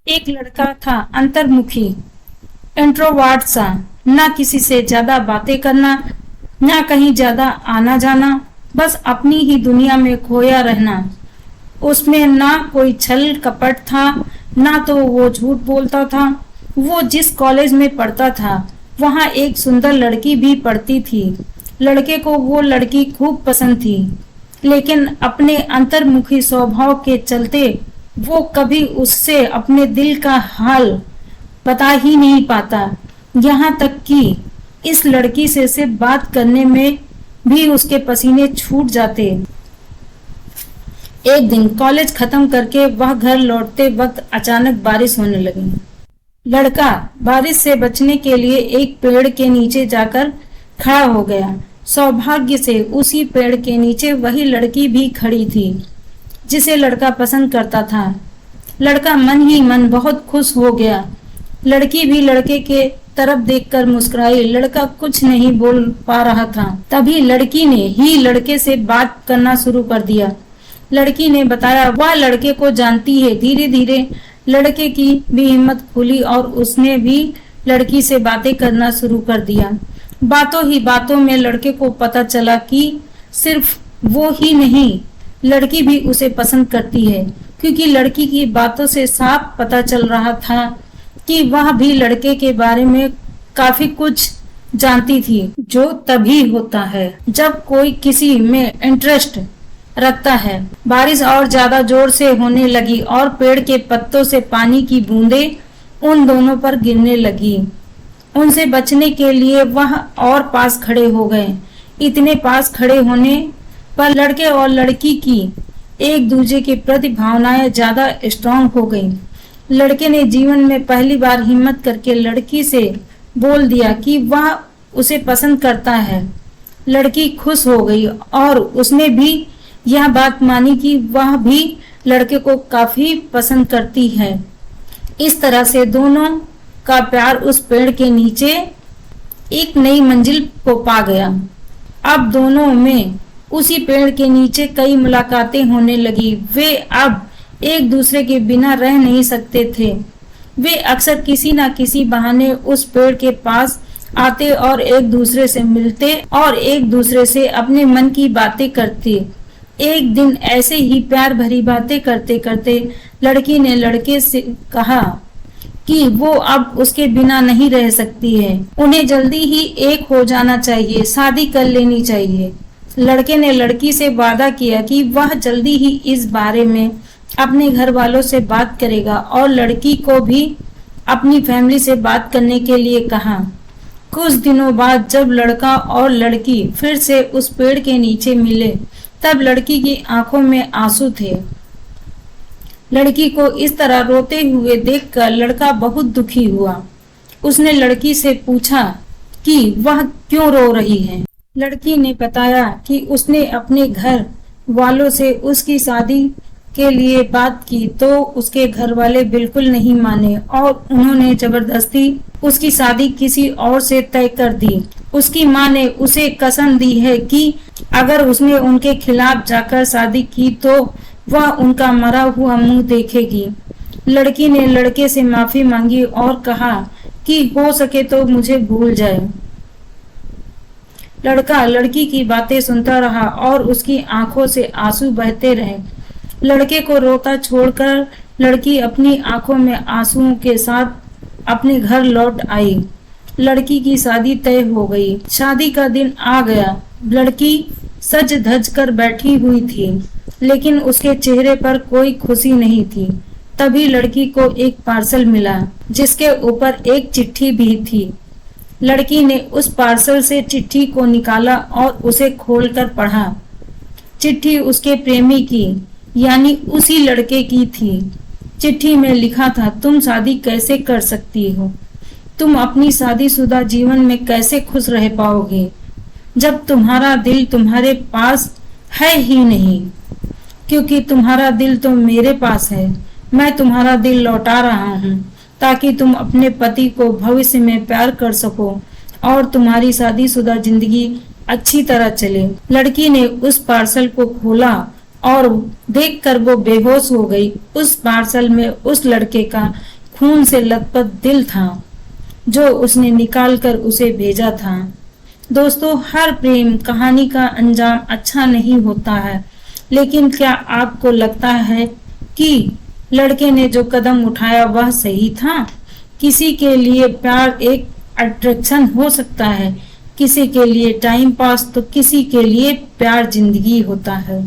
एक लड़का था अंतर्मुखी, इंट्रोवर्ट सा। ना किसी से ज्यादा बातें करना, ना कहीं ज्यादा आना जाना, बस अपनी ही दुनिया में खोया रहना। उसमें ना कोई छल कपट था, ना तो वो झूठ बोलता था। वो जिस कॉलेज में पढ़ता था वहाँ एक सुंदर लड़की भी पढ़ती थी। लड़के को वो लड़की खूब पसंद थी, लेकिन अपने अंतर्मुखी स्वभाव के चलते वो कभी उससे अपने दिल का हाल बता ही नहीं पाता। यहाँ तक कि इस लड़की से सिर्फ बात करने में भी उसके पसीने छूट जाते। एक दिन कॉलेज खत्म करके वह घर लौटते वक्त अचानक बारिश होने लगी। लड़का बारिश से बचने के लिए एक पेड़ के नीचे जाकर खड़ा हो गया। सौभाग्य से उसी पेड़ के नीचे वही लड़की भी खड़ी थी जिसे लड़का पसंद करता था। लड़का मन ही मन बहुत खुश हो गया। लड़की भी लड़के के तरफ देखकर मुस्कुराई। लड़का कुछ नहीं बोल पा रहा था। तभी लड़की ने ही लड़के से बात करना शुरू कर दिया। लड़की ने बताया वह लड़के को जानती है। धीरे धीरे लड़के की भी हिम्मत खुली और उसने भी लड़की से बातें करना शुरू कर दिया। बातों ही बातों में लड़के को पता चला कि सिर्फ वो ही नहीं, लड़की भी उसे पसंद करती है, क्योंकि लड़की की बातों से साफ पता चल रहा था कि वह भी लड़के के बारे में काफी कुछ जानती थी। जो तभी होता है जब कोई किसी में इंटरेस्ट रखता है। बारिश और ज्यादा जोर से होने लगी और पेड़ के पत्तों से पानी की बूंदें उन दोनों पर गिरने लगी। उनसे बचने के लिए वह और पास खड़े हो गए। इतने पास खड़े होने पर लड़के और लड़की की एक दूसरे के प्रति भावनाएं ज्यादा स्ट्रांग हो गईं। लड़के ने जीवन में पहली बार हिम्मत करके लड़की से बोल दिया कि वह उसे पसंद करता है। लड़की खुश हो गई और उसने भी यह बात मानी कि वह भी लड़के को काफी पसंद करती है। इस तरह से दोनों का प्यार उस पेड़ के नीचे एक नई मंजिल को पा गया। अब दोनों में उसी पेड़ के नीचे कई मुलाकातें होने लगी। वे अब एक दूसरे के बिना रह नहीं सकते थे। वे अक्सर किसी न किसी बहाने उस पेड़ के पास आते और एक दूसरे से मिलते और एक दूसरे से अपने मन की बातें करते। एक दिन ऐसे ही प्यार भरी बातें करते करते लड़की ने लड़के से कहा कि वो अब उसके बिना नहीं रह सकती है। उन्हें जल्दी ही एक हो जाना चाहिए, शादी कर लेनी चाहिए। लड़के ने लड़की से वादा किया कि वह जल्दी ही इस बारे में अपने घर वालों से बात करेगा और लड़की को भी अपनी फैमिली से बात करने के लिए कहा। कुछ दिनों बाद जब लड़का और लड़की फिर से उस पेड़ के नीचे मिले, तब लड़की की आंखों में आंसू थे। लड़की को इस तरह रोते हुए देखकर लड़का बहुत दुखी हुआ। उसने लड़की से पूछा कि वह क्यों रो रही है। लड़की ने बताया कि उसने अपने घर वालों से उसकी शादी के लिए बात की तो उसके घर वाले बिल्कुल नहीं माने और उन्होंने जबरदस्ती उसकी शादी किसी और से तय कर दी। उसकी माँ ने उसे कसम दी है कि अगर उसने उनके खिलाफ जाकर शादी की तो वह उनका मरा हुआ मुंह देखेगी। लड़की ने लड़के से माफी मांगी और कहा कि हो सके तो मुझे भूल जाए। लड़का लड़की की बातें सुनता रहा और उसकी आंखों से आंसू बहते रहे। लड़के को रोता छोड़कर लड़की अपनी आंखों में आंसुओं के साथ अपने घर लौट आई। लड़की की शादी तय हो गई। शादी का दिन आ गया। लड़की सज धज कर बैठी हुई थी, लेकिन उसके चेहरे पर कोई खुशी नहीं थी। तभी लड़की को एक पार्सल मिला जिसके ऊपर एक चिट्ठी भी थी। लड़की ने उस पार्सल से चिट्ठी को निकाला और उसे खोलकर पढ़ा। चिट्ठी उसके प्रेमी की यानी उसी लड़के की थी। चिट्ठी में लिखा था, तुम शादी कैसे कर सकती हो? तुम अपनी शादीशुदा जीवन में कैसे खुश रह पाओगे जब तुम्हारा दिल तुम्हारे पास है ही नहीं? क्योंकि तुम्हारा दिल तो मेरे पास है। मैं तुम्हारा दिल लौटा रहा हूँ ताकि तुम अपने पति को भविष्य में प्यार कर सको और तुम्हारी शादीशुदा जिंदगी अच्छी तरह चले। लड़की ने उस पार्सल को खोला और देखकर वो बेहोश हो गई। उस पार्सल में उस लड़के का खून से लथपथ दिल था जो उसने निकाल कर उसे भेजा था। दोस्तों, हर प्रेम कहानी का अंजाम अच्छा नहीं होता है, लेकिन क्या आपको लगता है कि लड़के ने जो कदम उठाया वह सही था? किसी के लिए प्यार एक अट्रैक्शन हो सकता है, किसी के लिए टाइम पास, तो किसी के लिए प्यार जिंदगी होता है।